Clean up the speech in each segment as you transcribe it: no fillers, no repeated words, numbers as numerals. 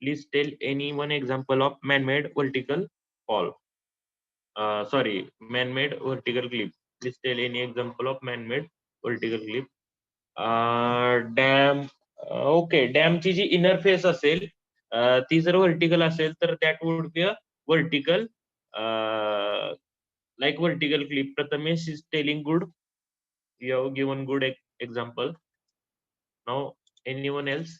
Please tell any one example of man-made vertical fall. Sorry, man-made vertical cliff. Please tell any example of man-made vertical cliff. Dam. Okay, डॅमची जी inner face असेल ती जर vertical असेल तर that would be a vertical like vertical cliff. Prathamesh is telling good. You have given good example. Now anyone else?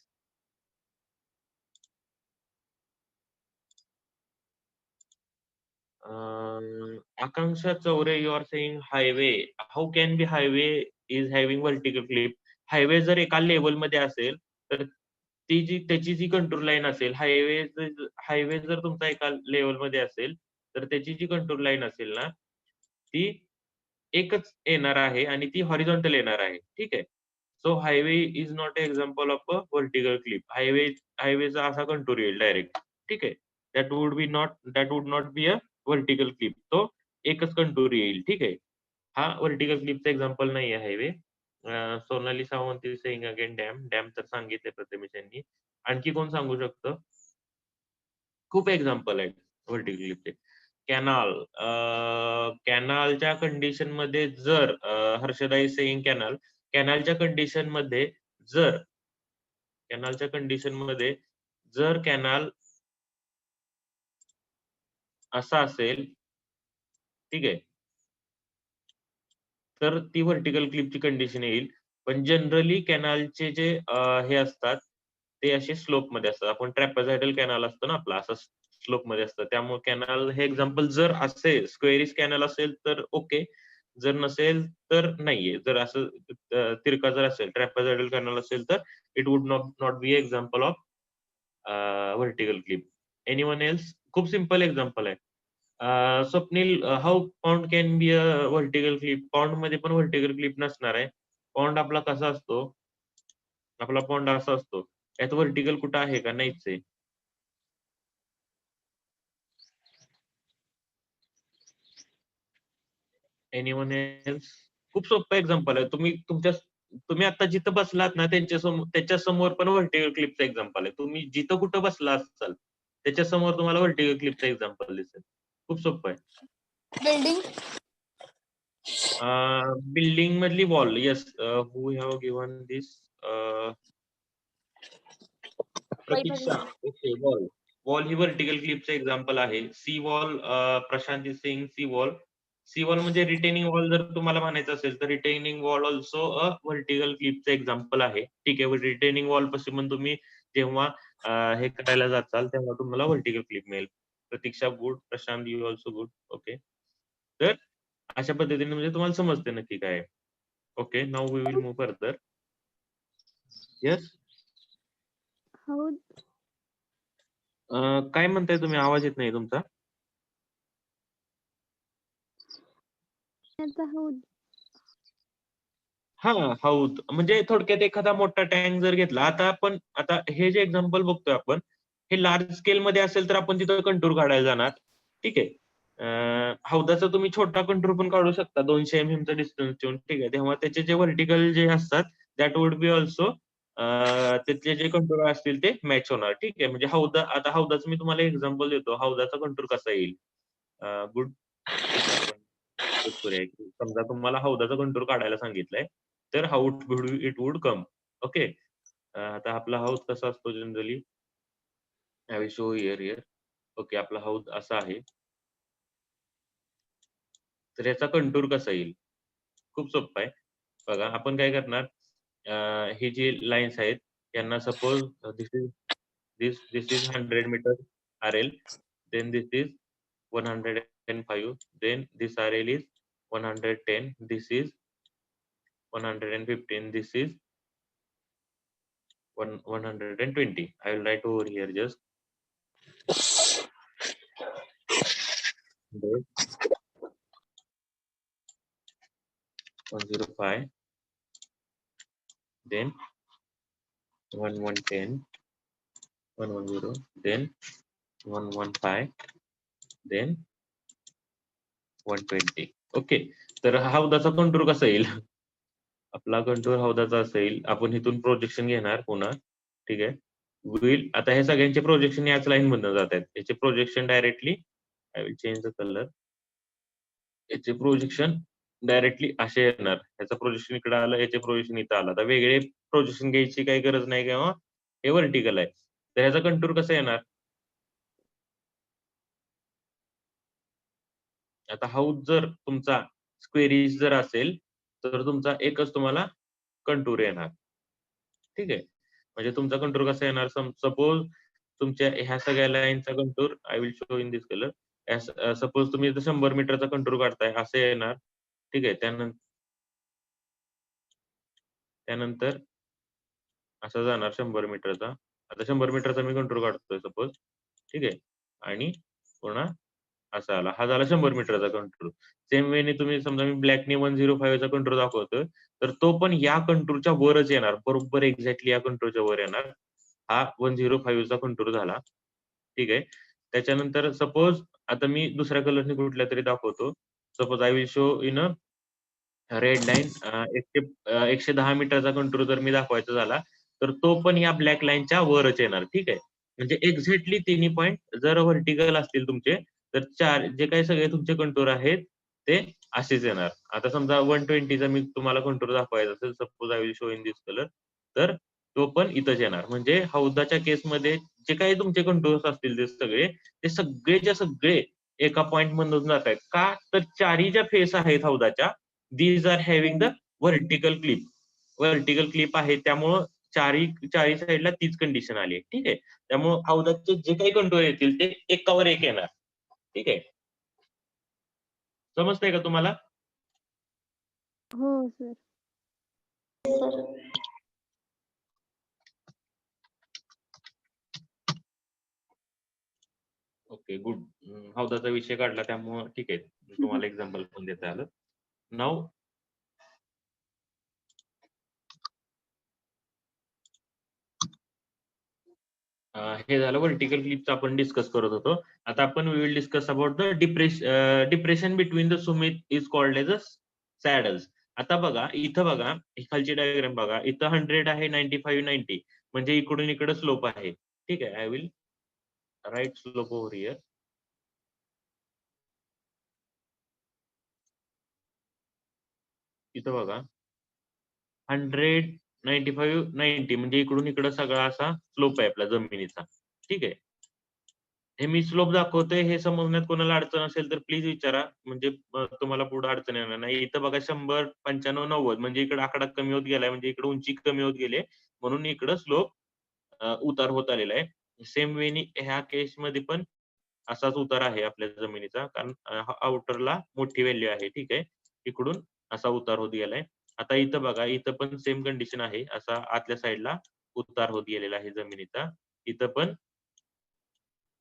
Akanksha Chaure, you are saying highway. How can be highway is having vertical cliff? Highway जर एका level मध्ये असेल तर त्याची जी control line असेल, highway जर तुमचा एका लेवल मध्ये असेल तर त्याची जी कंट्रोल लाईन असेल ना ती एकच येणार आहे आणि ती हॉरिझॉन्टल येणार आहे. ठीक आहे. So highway is not example of a vertical cliff. हायवेचा असा कंटूर येईल डायरेक्ट. ठीक आहे. That would not be a vertical cliff. तो एकच कंटूर येईल. ठीक आहे. हा व्हर्टिकल क्लिपचा एक्झाम्पल नाही आहे highway. Sonali Sawant is saying again dam तर सांगितले प्रथमेश यांनी. आणखी कोण सांगू शकतं? खूप एक्झाम्पल आहेत व्हर्टिकल क्लिपचे. कॅनालच्या कंडिशन मध्ये जर हर्षदा इज सेइंग कॅनालच्या कंडिशन मध्ये जर कॅनाल असा असेल, ठीक आहे, तर ती व्हर्टिकल क्लिपची कंडिशन येईल. पण जनरली कॅनालचे जे हे असतात ते असे स्लोप मध्ये असतात. आपण ट्रॅपेझॉइडल कॅनाल असतो ना आपला, असं स्लोप मध्ये असतं. त्यामुळे कॅनाल हे एक्झाम्पल जर असेल स्क्वेअरिश कॅनल असेल तर ओके, जर नसेल तर नाहीये. जर असं तिरका जर असेल ट्रॅपेझॉइडल कॅनल असेल तर it would not B example of vertical clip. Anyone else? खूप सिंपल एक्झाम्पल आहे. Swapnil, how pond can be a vertical clip? Pond मध्ये पण व्हर्टिकल क्लिप नसणार आहे. पॉन्ड आपला कसा असतो? आपला पॉन्ड असा असतो. यात व्हर्टिकल कुठं आहे का? नाहीच आहे. Anyone else? खूप सोपं एक्झाम्पल आहे. तुम्ही आता जिथं बसलात ना त्याच्या समोर पण व्हर्टिकल क्लिपचं एक्झाम्पल आहे. तुम्ही जिथं कुठं बसला असाल त्याच्या समोर तुम्हाला व्हर्टिकल क्लिपचं एक्झाम्पल दिसेल. खूप सोपं आहे. बिल्डिंग. बिल्डिंग मधली wall. Yes, who have given this? Pratiksha. Okay, wall ही व्हर्टिकल क्लिपचं एक्झाम्पल आहे. Sea wall, Prashant is saying sea wall. Sea wall म्हणजे रिटेनिंग वॉल जर तुम्हाला म्हणायचं असेल तर retaining wall also a vertical क्लिपचं एक्झाम्पल आहे. ठीक आहे. रिटेनिंग वॉल पासून तुम्ही जेव्हा हे करायला जाचाल तेव्हा तुम्हाला व्हर्टिकल क्लिप मिळेल. Pratiksha good. Prashant you also good. Okay, तर अशा पद्धतीने म्हणजे तुम्हाला समजते नक्की काय आहे. Okay, now we will move further. Yes, काय म्हणताय तुम्ही? आवाज येत नाही तुमचा. हा, हौद म्हणजे थोडक्यात एखादा मोठा टँक जर घेतला. आता हे जे एक्झाम्पल बघतोय आपण हे लार्ज स्केल मध्ये असेल तर आपण तिथं कंटूर काढायला जाणार. ठीक आहे. हौदाचा तुम्ही छोटा कंटूर पण काढू शकता 200 mm चा डिस्टन्स ठेवून. ठीक आहे. तेव्हा त्याचे जे व्हर्टिकल जे असतात दॅट वुड बी ऑल्सो त्याचे जे कंटूर असतील ते मॅच होणार. ठीक आहे. म्हणजे हौदाचं मी तुम्हाला एक्झाम्पल देतो. हौदाचा कंटूर कसा येईल? गुड. ठीक आहे. आपण समजा तुम्हाला हौदाचा कंटूर काढायला सांगितलंय तर how it would come. Okay. आता आपला हौद कसा असतो generally? I will show here. Okay, आपला हौद असा आहे. तर याचा कंटूर कसा येईल? खूप सोपं आहे. बघा, आपण काय करणार, हे जे लाईन्स आहेत यांना suppose this is 100 metre RL, then this is 105, then this RL is 110, this is 115, this is 120. I will write over here just 105, then 1110, 110, then 115, then 120. Okay, तर हौदाचा कंटूर कसा येईल? आपला कंटूर हौदाचा असेल. आपण इथून प्रोजेक्शन घेणार पुन्हा. ठीक आहे. विल आता हे सगळ्यांचे प्रोजेक्शन याच लाईन मधनं जात आहेत. याचे projection directly I will change the colour. याचे प्रोजेक्शन डायरेक्टली असे येणार. याचं प्रोजेक्शन इकडे आलं, याचे प्रोजेक्शन इथं आलं. आता वेगळे प्रोजेक्शन घ्यायची काही गरज नाही किंवा हे व्हर्टिकल आहे. तर ह्याचा कंटूर कसा येणार? आता हाऊस जर तुमचा स्क्वेअरिश जर असेल, तर तुमचा एकच तुम्हाला कंटूर येणार. ठीक आहे. म्हणजे तुमचा कंटूर कसा येणार? सपोज तुमच्या ह्या सगळ्या लाईनचा contour I will show in this colour. Suppose तुम्ही इथं 100 मीटरचा कंटूर काढताय, असं येणार. ठीक आहे. त्यानंतर असा जाणार 100 मीटरचा. आता 100 मीटरचा मी कंटूर काढतोय सपोज. ठीक आहे. आणि पुन्हा असा आला. हा झाला 100 मीटरचा कंटूर. सेम वेने तुम्ही समजा मी ब्लॅकने 105 चा कंटूर दाखवतोय, तर तो पण या कंटूरच्या वरच येणार. बरोबर एक्झॅक्टली या कंटूरच्या वर येणार. हा 105 चा कंटूर झाला. ठीक आहे. त्याच्यानंतर सपोज आता मी दुसऱ्या कलरने कुठल्यातरी दाखवतो. Suppose I will show in a red line 110 मीटरचा कंटूर जर मी दाखवायचा झाला, तर तो पण या ब्लॅक लाईनच्या वरच येणार. ठीक आहे. म्हणजे एक्झॅक्टली तिन्ही पॉइंट जर व्हर्टिकल असतील तुमचे, तर जे काही सगळे तुमचे कंटूर आहेत, ते असेच येणार. आता समजा 120 चा मी तुम्हाला कंटूर दाखवायचा असेल, suppose I will show in this colour, तर तो पण इथंच येणार. म्हणजे हौदाच्या केसमध्ये जे काही तुमचे कंटूर्स असतील ते सगळे, ते सगळेच्या सगळे एका पॉइंट मधून जात आहेत. का? तर चारी ज्या फेस आहेत हौदाच्या, these are having the vertical cliff. Vertical cliff आहे, त्यामुळं चारी चारी साईडला तीच कंडिशन आली आहे. ठीक आहे. त्यामुळं हौदाचे जे काही कंटूर येतील ते एकावर एक येणार. ठीक आहे. समजतंय का तुम्हाला? हो सर. Okay, good. हौदाचा विषय काढला त्यामुळं ठीक आहे. तुम्हाला एक्झाम्पल पण देता आलं. नाऊ हे झालं व्हर्टिकल क्लिपचं आपण डिस्कस करत होतो. आता आपण we will discuss about the depression between the summit is called as a saddles. आता बघा, इथं बघा, ही खालची डायग्राम बघा. इथं 100 आहे, 95, 90 म्हणजे इकडून इकडे स्लोप आहे. ठीक आहे. I will write slope over here. इथं बघा 100, 95, 90 म्हणजे इकडून इकडं सगळा असा स्लोप आहे आपल्या जमिनीचा. ठीक आहे. हे मी स्लोप दाखवतोय हे समजण्यात कोणाला अडचण असेल तर प्लीज विचारा. म्हणजे तुम्हाला पुढे अडचण येणार नाही. इथं बघा 100, 95, 90 म्हणजे इकडे आकडा कमी होत गेलाय, म्हणजे इकडे उंची कमी होत गेली, म्हणून इकडं स्लोप उतार होत आलेला आहे. सेम वेनी ह्या केसमध्ये पण असाच उतार आहे आपल्या जमिनीचा, कारण आउटरला मोठी व्हॅल्यू आहे. ठीक आहे. इकडून असा उतार होत गेलाय. आता इथं बघा, इथं पण सेम कंडिशन आहे. असा आतल्या साईडला उतार होत गेलेला आहे जमिनीचा. इथं पण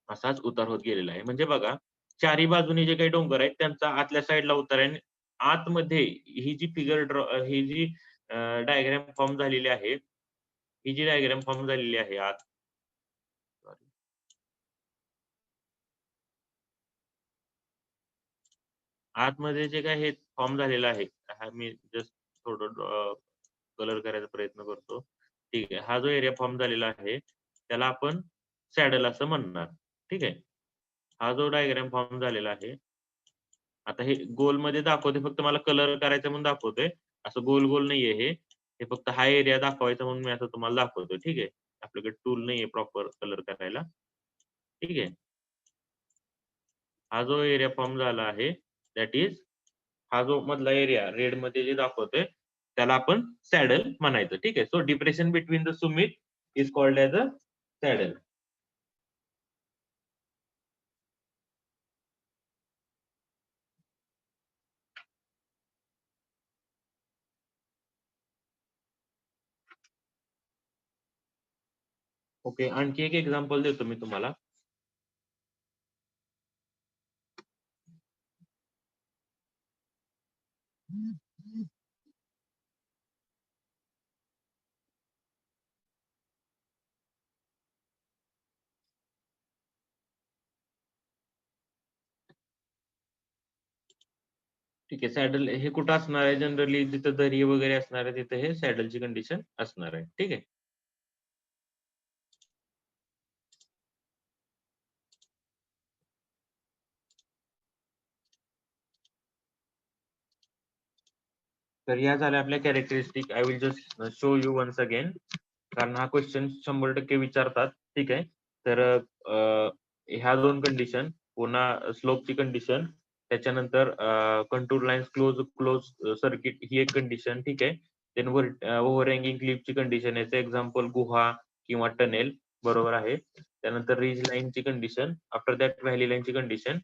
असाच उतार होत गेलेला आहे. म्हणजे बघा, चारी बाजूनी जे काही डोंगर आहेत त्यांचा आतल्या साईडला उतार आहे आणि आतमध्ये ही जी ही जी डायग्राम फॉर्म झालेली आहे, ही जी डायग्राम फॉर्म झालेली आहे आतमध्ये जे काही हे फॉर्म झालेलं आहे, हा मी जस्ट थोडं कलर करायचा प्रयत्न करतो. ठीक आहे. हा जो एरिया फॉर्म झालेला आहे, त्याला आपण सॅडल असं म्हणणार. ठीक आहे. हा जो डायग्राम फॉर्म झालेला आहे, आता हे गोलमध्ये दाखवते, फक्त मला कलर करायचा म्हणून दाखवतोय. असं गोल गोल नाहीये हे. हे फक्त हा एरिया दाखवायचा म्हणून मी असं तुम्हाला दाखवतोय. ठीक आहे. आपल्याकडे टूल नाहीये प्रॉपर कलर करायला. ठीक आहे. हा जो एरिया फॉर्म झाला आहे, दॅट इज हा जो मधला एरिया रेडमध्ये जे दाखवतोय, त्याला आपण सॅडल म्हणायचं. ठीक आहे. So depression between the summit is called as a saddle. Okay. आणखी एक एक्झाम्पल देतो मी तुम्हाला. ठीक आहे. सॅडल हे कुठं असणार आहे? जनरली जिथं दरी वगैरे असणार आहे, तिथं हे सॅडलची कंडिशन असणार आहे. ठीक आहे. तर या झाल्या आपल्या characteristic. I will just show you once again, कारण हा क्वेश्चन 100% विचारतात. ठीक आहे. तर ह्या दोन कंडिशन, पुन्हा स्लोपची कंडिशन, त्याच्यानंतर कंटूर लाईन्स क्लोज सर्किट ही एक कंडिशन. ठीक आहे. देन ओव्हर हँगिंग क्लिपची कंडिशन, याचं एक्झाम्पल गुहा किंवा टनेल. बरोबर आहे. त्यानंतर रिज लाईनची कंडिशन, आफ्टर दॅट व्हॅली लाईनची condition,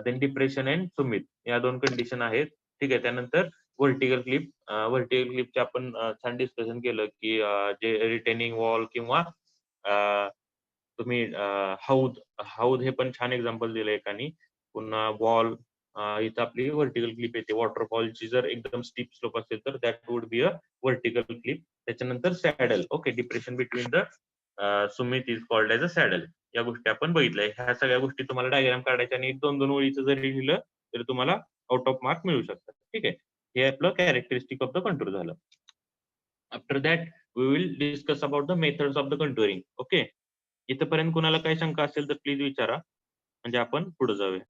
then depression and summit, या दोन कंडिशन आहेत. ठीक आहे. त्यानंतर व्हर्टिकल क्लिपचे आपण छान डिस्कशन केलं की जे रिटेनिंग वॉल किंवा तुम्ही हौद हे पण छान एक्झाम्पल दिलं एकानी. पुन्हा वॉल, इथं आपली व्हर्टिकल क्लिप येते. वॉटरफॉलची जर एकदम स्टीप स्लोप असेल तर that would be a vertical cliff. त्याच्यानंतर saddle. Okay, depression between the summit is called as a saddle. या गोष्टी आपण बघितल्या. ह्या सगळ्या गोष्टी तुम्हाला डायग्राम काढायच्या आणि 1-2 ओळीचं जरी लिहिलं तरी तुम्हाला आउट ऑफ मार्क मिळू शकतात. ठीक आहे. हे आपलं कॅरेक्टरिस्टिक ऑफ द कंटूर झालं. After that we will discuss about the methods of the contouring. Okay. इथपर्यंत कुणाला काही शंका असेल तर प्लीज विचारा, म्हणजे आपण पुढे जाऊया.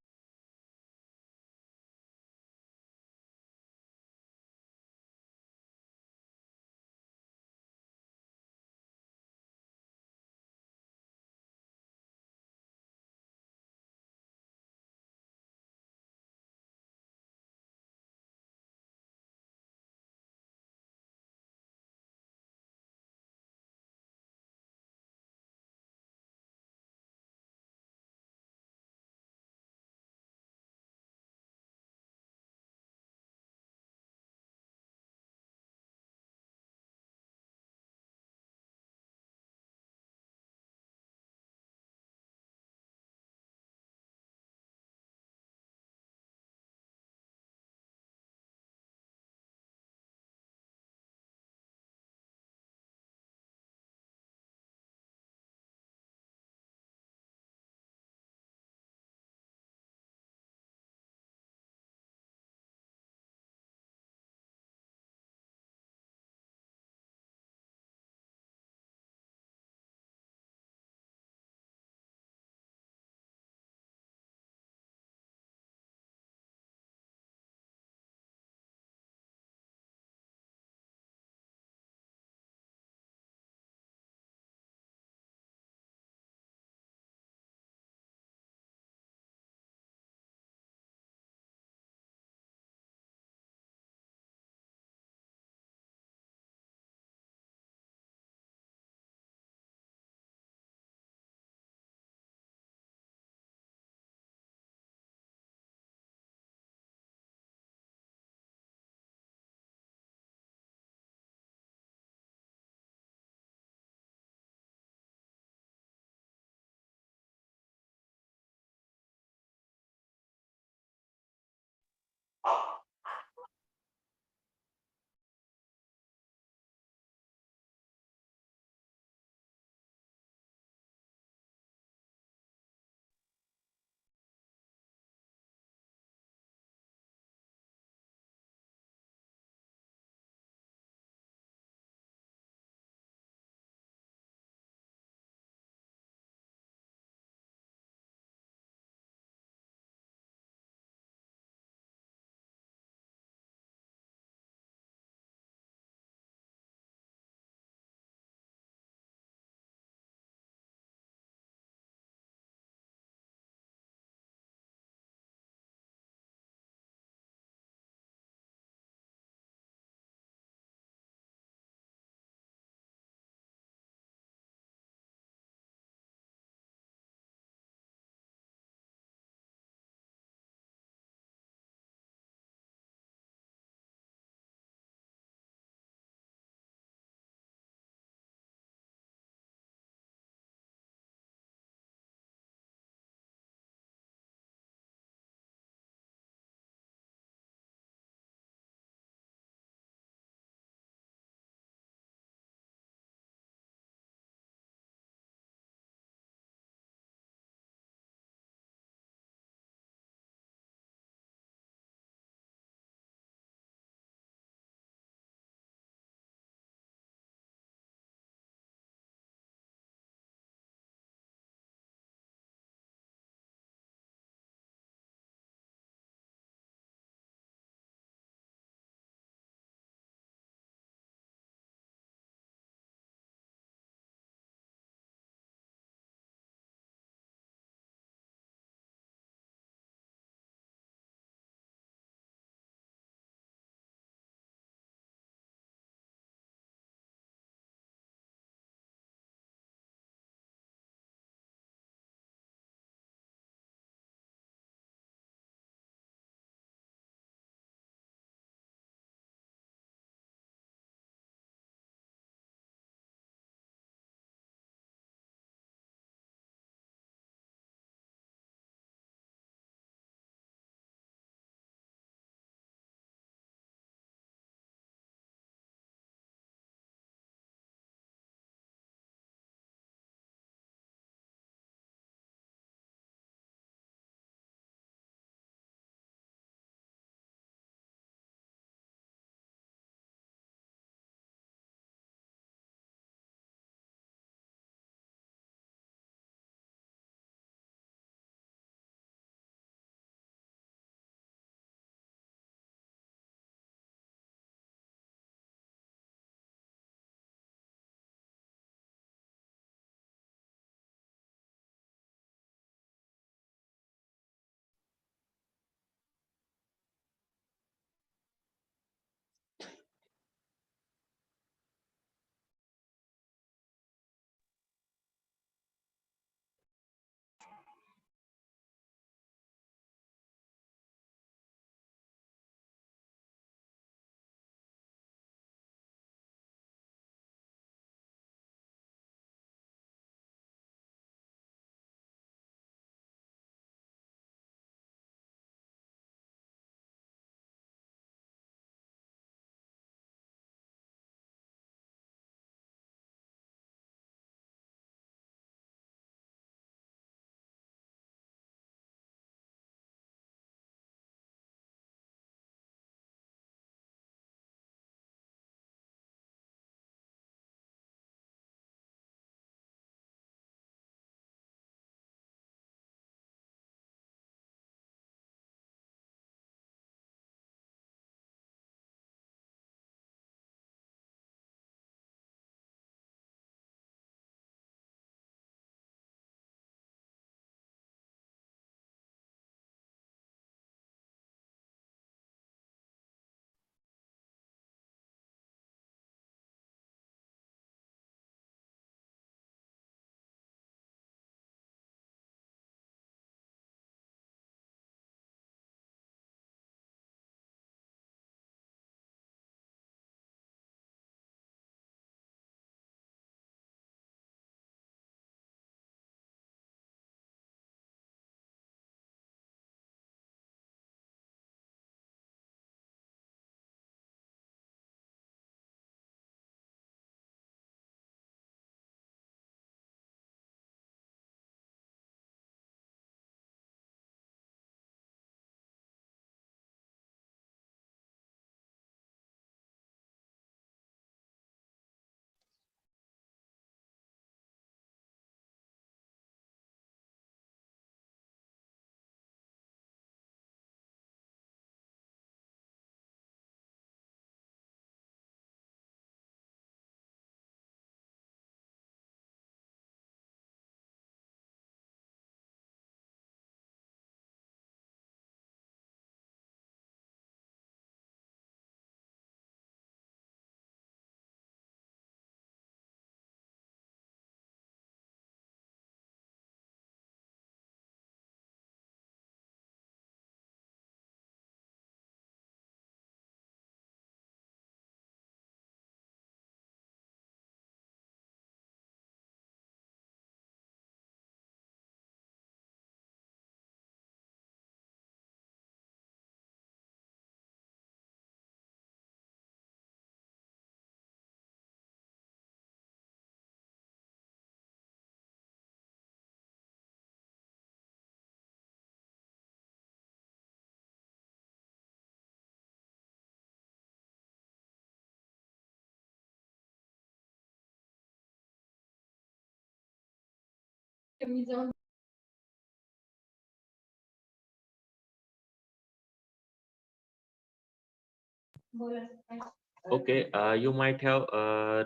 Okay, you might have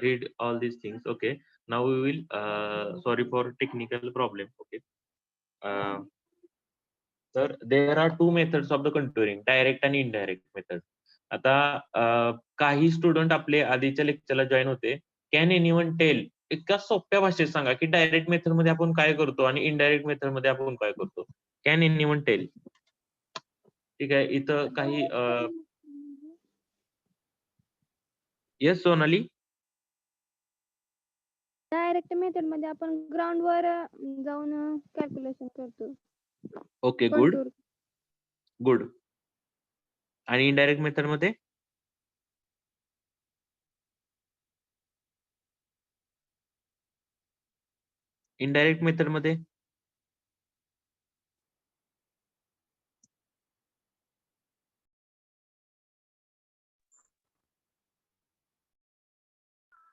read all these things. Okay, now we will. Sorry for technical problem. Okay. Uh, तर there are two methods of the contouring, direct आणि indirect method. आता काही स्टुडंट आपले आधीच्या लेक्चरला जॉईन होते. कॅन एनीवन टेल इतक्या सोप्या भाषेत सांगा की डायरेक्ट मेथड मध्ये आपण काय करतो आणि इनडायरेक्ट मेथड मध्ये आपण काय करतो. Can anyone tell. ठीक आहे, इथं काही येस सोनाली. डायरेक्ट मेथड मध्ये आपण ग्राउंड वर जाऊन कॅल्क्युलेशन करतो. Okay, good contour good. आणि इनडायरेक्ट मेथड मध्ये इनडायरेक्ट मेथड मध्ये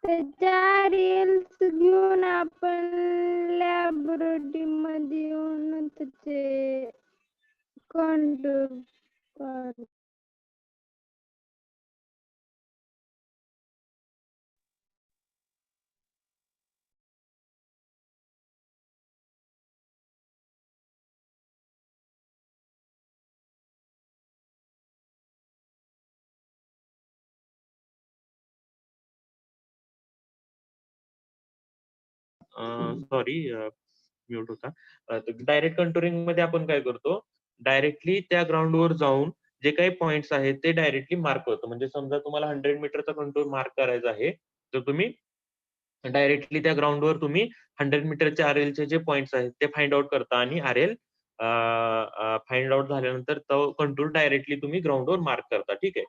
त्याच्या रील्स घेऊन आपण लॅबोरेटरी मध्ये येऊन त्याचे कंटूर सॉरी म्यूट होता. डायरेक्ट कंटुरिंग मध्ये आपण काय करतो, डायरेक्टली त्या ग्राउंडवर जाऊन जे काही पॉइंट्स आहेत ते डायरेक्टली मार्क करतो. म्हणजे समजा तुम्हाला 100 मीटरचा कंटूर मार्क करायचा आहे, तर तुम्ही डायरेक्टली त्या ग्राउंडवर तुम्ही 100 मीटरच्या आरएलचे जे पॉइंट्स आहेत ते फाइंड आउट करता आणि आरएल फाइंड आउट झाल्यानंतर तो कंटूर डायरेक्टली तुम्ही ग्राउंडवर मार्क करता. ठीक आहे.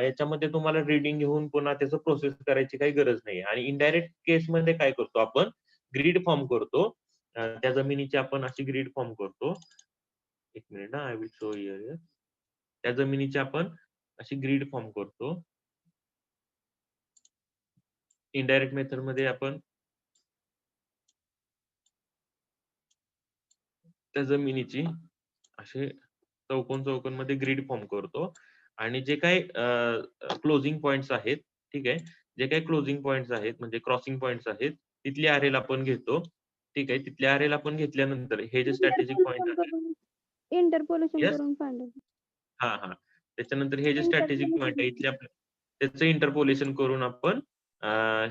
याच्यामध्ये तुम्हाला रीडिंग घेऊन पुन्हा त्याचं प्रोसेस करायची काही गरज नाही. आणि इनडायरेक्ट केसमध्ये काय करतो आपण, ग्रीड फॉर्म करतो. त्या जमिनीची आपण अशी ग्रीड फॉर्म करतो. एक minute, I will show here. त्या जमिनीची आपण अशी ग्रीड फॉर्म करतो. इनडायरेक्ट मेथड मध्ये आपण त्या जमिनीची असे चौकोन चौकोन मध्ये ग्रीड फॉर्म करतो. आणि जे काही क्लोजिंग पॉइंट्स आहेत, ठीक आहे, जे काही क्लोजिंग पॉइंट्स आहेत म्हणजे क्रॉसिंग पॉइंट्स आहेत, तिथली आरएल आपण घेतो. ठीक आहे, तिथले आरएल आपण घेतल्यानंतर हे जे स्ट्रॅटेजिक पॉइंट आहेत, इंटरपोलेशन येस, करून फाइंड हा हा, त्याच्यानंतर हे जे स्ट्रॅटेजिक पॉइंट आहे इथले इंटरपोलेशन त्याचं इंटरपोलेशन करून आपण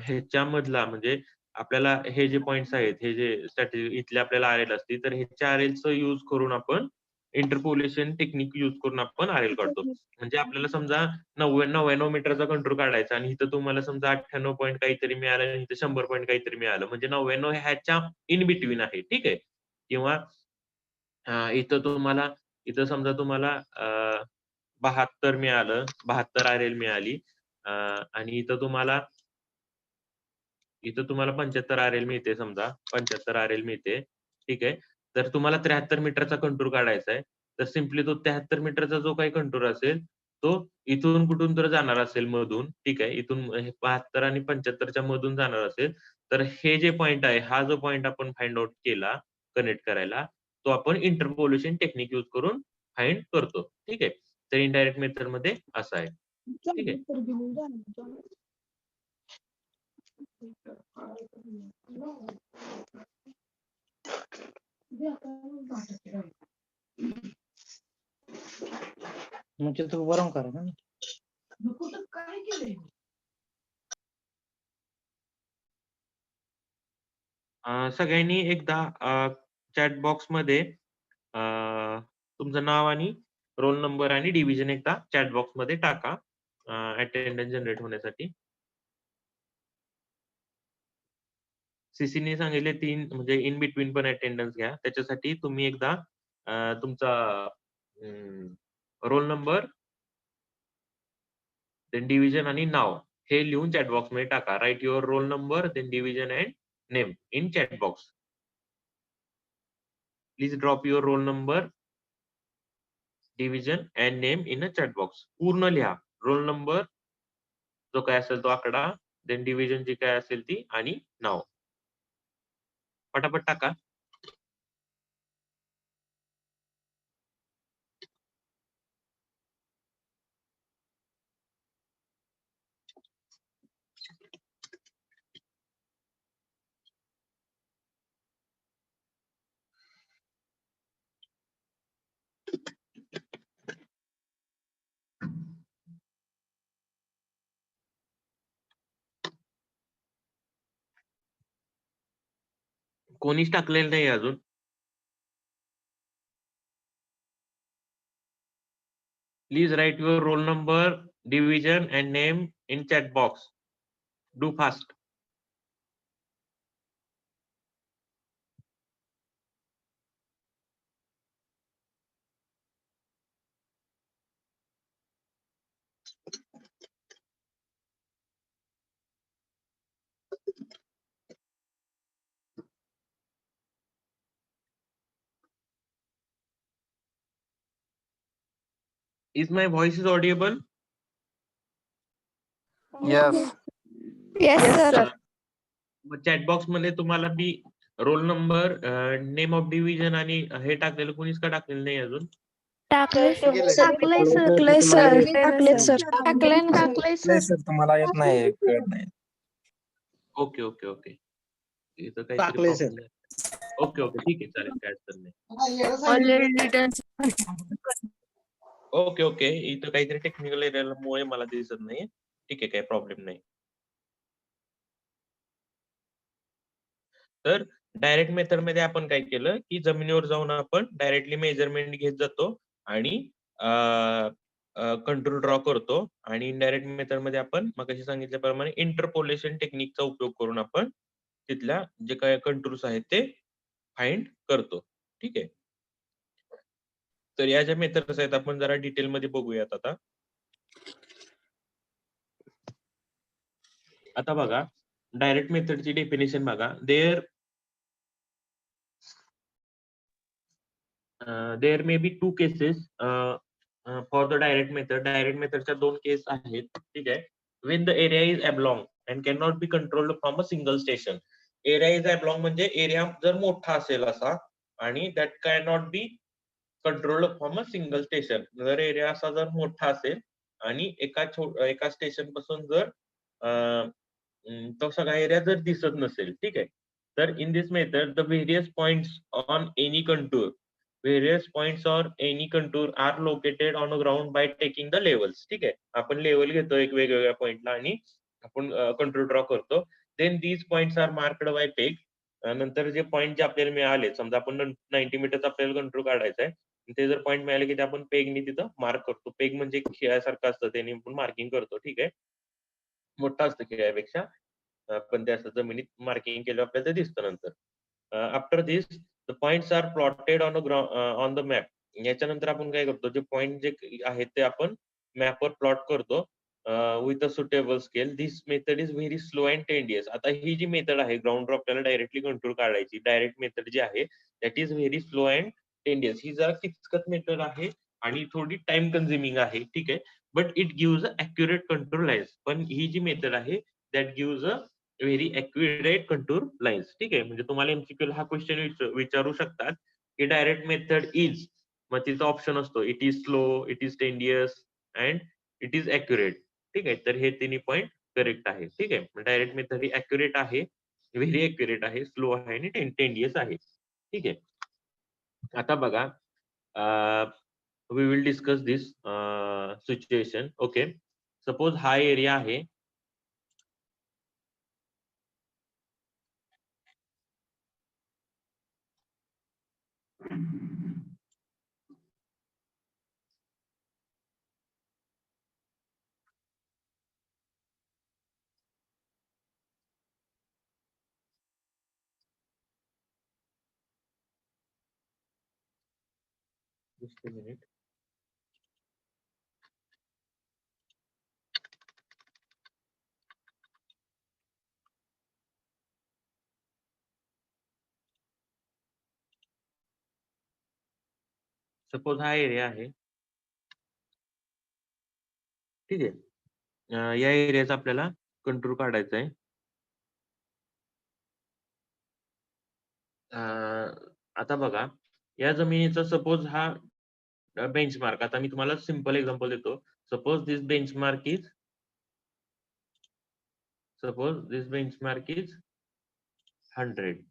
ह्याच्यामधला म्हणजे आपल्याला हे जे पॉइंट्स आहेत, हे जे स्ट्रॅटेजी इथले आपल्याला आरएल असते, तर ह्याच्या आरएलचं यूज करून आपण इंटरपोलेशन टेक्निक यूज करून आपण आरएल काढतो. म्हणजे आपल्याला समजा 99 मीटरचा कंट्रोल काढायचा आणि इथं तुम्हाला समजा 98 पॉईंट काहीतरी मिळालं आणि इथं 100 पॉईंट काहीतरी मिळालं, म्हणजे 99 ह्याच्या इन बिटवीन आहे. ठीक आहे. किंवा इथं समजा तुम्हाला 72 मिळालं, 72 आरएल मिळाली आणि इथं तुम्हाला 75 आरएल मिळते, समजा 75 आरएल मिळते. ठीक आहे. तर तुम्हाला 73 मीटरचा कंटूर काढायचा आहे. तर सिम्पली तो 73 मीटरचा जो काही कंटूर असेल, तो इथून कुठून तर जाणार असेल मधून. ठीक आहे. इथून 72 आणि 75च्या मधून जाणार असेल, तर हे जे पॉइंट आहे, हा जो पॉइंट आपण फाइंड आउट केला कनेक्ट करायला, तो आपण इंटरपोलेशन टेक्निक यूज करून फाइंड करतो. ठीक आहे. तर इनडायरेक्ट मेथड मध्ये असं आहे. ठीक आहे. म्हणजे तू वरम करा ना. सगळ्यांनी एकदा चॅट बॉक्स मध्ये तुमचं नाव आणि रोल नंबर आणि डिव्हिजन एकदा चॅट बॉक्स मध्ये टाका अटेंडन्स जनरेट होण्यासाठी. सीसीने सांगितले 3 म्हणजे इन बिटवीन पण अटेंडन्स घ्या. त्याच्यासाठी तुम्ही एकदा तुमचा रोल नंबर, देन डिव्हिजन आणि नाव हे लिहून चॅट बॉक्स मध्ये टाका. Write your roll number, then division and name in chat box. Please drop your roll number, division and name in a chat box. पूर्ण लिहा. रोल नंबर जो काय असेल तो आकडा, देन डिव्हिजन जी काय असेल ती आणि नाव. पटापट टाका. कोणीच टाकलेलं नाही अजून. Please write your roll number, division and name in chat box. Do fast. Is my voice is audible? Yes. Yes, sir. Chat box मध्ये तुम्हाला मी roll number, name of division आणि हे टाकलेलं कोणीच का टाकलेलं नाही अजून. टाकलंय टाकलंय सर. टाकलंय सर. तुम्हाला येत नाही, कळत नाही. Okay okay okay. इथं काहीतरी टाकलंय sir. problem आहे. ओके ओके ठीक आहे, चालेल, काय अडचण नाही. ओके ओके, इथं काहीतरी टेक्निकल एररमुळे मला दिसत नाही. ठीक आहे, काही प्रॉब्लेम नाही. तर डायरेक्ट मेथड मध्ये आपण काय केलं की जमिनीवर जाऊन आपण डायरेक्टली मेजरमेंट घेत जातो आणि कंट्रोल ड्रॉ करतो. आणि इनडायरेक्ट मेथड मध्ये आपण मगाशी सांगितल्याप्रमाणे इंटरपोलेशन टेक्निकचा उपयोग करून आपण तिथल्या जे काय कंट्रोल्स आहेत ते फाइंड करतो. ठीक आहे. तर या ज्या मेथड्स आहेत आपण जरा डिटेल मध्ये बघूयात आता. आता बघा, डायरेक्ट मेथडची डेफिनेशन बघा. There may be two cases for the direct method. Direct मेथडच्या दोन केस आहेत. ठीक आहे. when the area is oblong and cannot be controlled from a single station. area is oblong म्हणजे एरिया जर मोठा असेल असा आणि that cannot be controlled from a single station. जर एरिया असा जर मोठा असेल आणि एका स्टेशन पासून जर तो सगळा एरिया जर दिसत नसेल. ठीक आहे. तर in this method the various points on any contour or any contour are located on the ground by taking the levels. ठीक आहे. आपण लेवल घेतो एक वेगवेगळ्या पॉइंटला आणि आपण कंट्रोल ड्रॉ करतो. Then these points are marked by peg. नंतर जे पॉइंट जे आपल्याला मिळाले, समजा आपण 90 मीटरचा आपल्याला कंट्रोल काढायचा आहे, ते जर पॉइंट मिळाले की ते आपण पेगनी तिथं मार्क करतो. पेग म्हणजे खेळासारखं असतं, त्याने आपण मार्किंग करतो. ठीक आहे. मोठा असतं खेळापेक्षा, पण ते असं जमिनीत मार्किंग केलं आपल्याला दिसतं नंतर. After this the points are plotted on the map. याच्यानंतर आपण काय करतो, जे पॉइंट जे आहेत ते आपण मॅपवर प्लॉट करतो with a suitable scale. This method is very slow and tedious. आता ही जी मेथड आहे ग्राउंडवर आपल्याला डायरेक्टली कंट्रोल काढायची, डायरेक्ट मेथड जी आहे that is very slow and tedious. ही जरा किचकट मेथड आहे आणि थोडी टाइम कन्झ्युमिंग आहे. ठीक आहे. But it gives a accurate control lines. पण ही जी मेथड आहे that gives a very accurate contour lines. ठीक आहे. म्हणजे तुम्हाला एमसीक्यू हा क्वेश्चन विचारू शकतात की डायरेक्ट मेथड इज, मग तिचा ऑप्शन असतो it is slow, it is tedious and it is accurate. ठीक आहे. तर हे तिन्ही पॉईंट करेक्ट आहे. ठीक आहे. डायरेक्ट मेथड ही ॲक्युरेट आहे, व्हेरी ॲक्युरेट आहे, स्लो आहे आणि टेंडियस आहे. ठीक आहे. आता बघा, we will discuss this situation. Okay. Suppose हा एरिया आहे. Just a minute. सपोज हा एरिया आहे. ठीक आहे. या एरियाचा आपल्याला कंट्रोल काढायचा आहे. आता बघा, या जमिनीचा सपोज हा बेंचमार्क. आता मी तुम्हाला सिंपल एक्झाम्पल देतो. Suppose this benchmark is 100.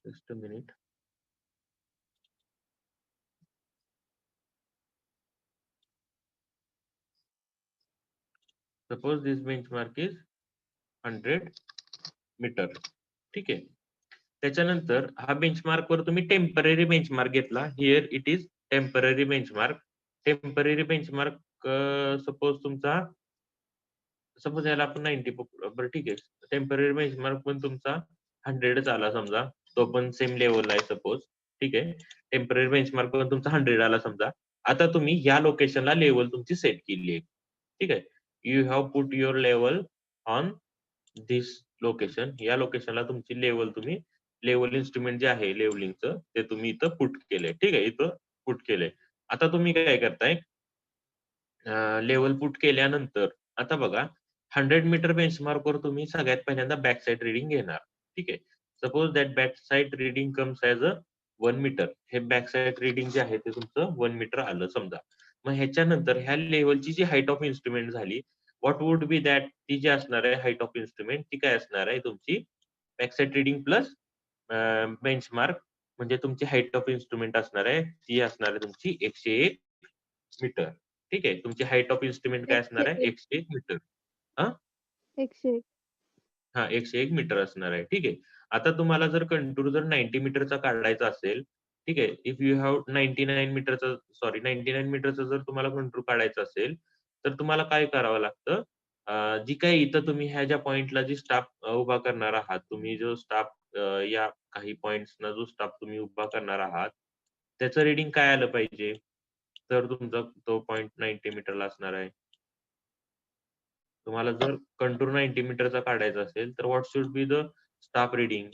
Just a minute. Suppose this benchmark is 100 metre. ठीक आहे. त्याच्यानंतर हा बेंचमार्क वर तुम्ही टेम्पररी बेंचमार्क घेतला. Here it is temporary benchmark. Temporary benchmark suppose तुमचा सपोज याला आपण 90 बरं ठीक आहे. टेम्पररी बेंचमार्क पण तुमचा 100 आला समजा. तो पण सेम लेवलला आहे सपोज. ठीक आहे. टेम्पररी बेंचमार्क पण तुमचा 100 आला समजा. आता तुम्ही या लोकेशनला लेवल तुमची सेट केली आहे. ठीक आहे. You have put your level on this location. या लोकेशनला तुमची लेवल तुम्ही लेवल इन्स्ट्रुमेंट जे आहे लेवलिंगचं ते तुम्ही इथं पुट केलंय. ठीक आहे. इथं पुट केलंय. आता तुम्ही काय करताय लेवल पुट केल्यानंतर आता बघा 100 मीटर बेंचमार्कवर तुम्ही सगळ्यात पहिल्यांदा बॅक साईड रीडिंग घेणार. ठीक आहे. Suppose that back side reading comes as a 1 metre. हे बॅक साईड रीडिंग जे आहे ते तुमचं 1 मीटर आलं समजा. मग ह्याच्यानंतर ह्या लेवलची जी हाईट ऑफ इन्स्ट्रुमेंट झाली व्हॉट वुड बी दॅट ती जी असणार आहे हाईट ऑफ इन्स्ट्रुमेंट ती काय असणार आहे तुमची back side reading plus benchmark म्हणजे तुमची हाईट ऑफ इन्स्ट्रुमेंट असणार आहे ती असणार आहे तुमची 101 मीटर. ठीक आहे. तुमची हाईट ऑफ इन्स्ट्रुमेंट काय असणार आहे 101 मीटर. 101. हा 101 मीटर असणार आहे. ठीक आहे. आता तुम्हाला जर कंटूर जर 90 मीटरचा काढायचा असेल ठीक आहे. इफ यू हॅव 99 मीटरचा 99 मीटरचा जर तुम्हाला कंटूर काढायचा असेल तर तुम्हाला काय करावं लागतं जी काही इथं तुम्ही ह्या ज्या पॉइंटला जी स्टाफ उभा करणार आहात तुम्ही जो स्टाफ या काही पॉइंट्सना जो स्टाफ तुम्ही उभा करणार आहात त्याचं रीडिंग काय आलं पाहिजे तर तुमचा तो पॉइंट 90 मीटरला असणार आहे. तुम्हाला जर कंटूर 90 मीटरचा काढायचा असेल तर what should be the staff reading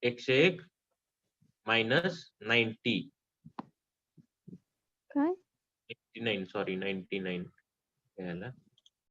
101 minus 90 काय 99 सॉरी 99 घ्यायला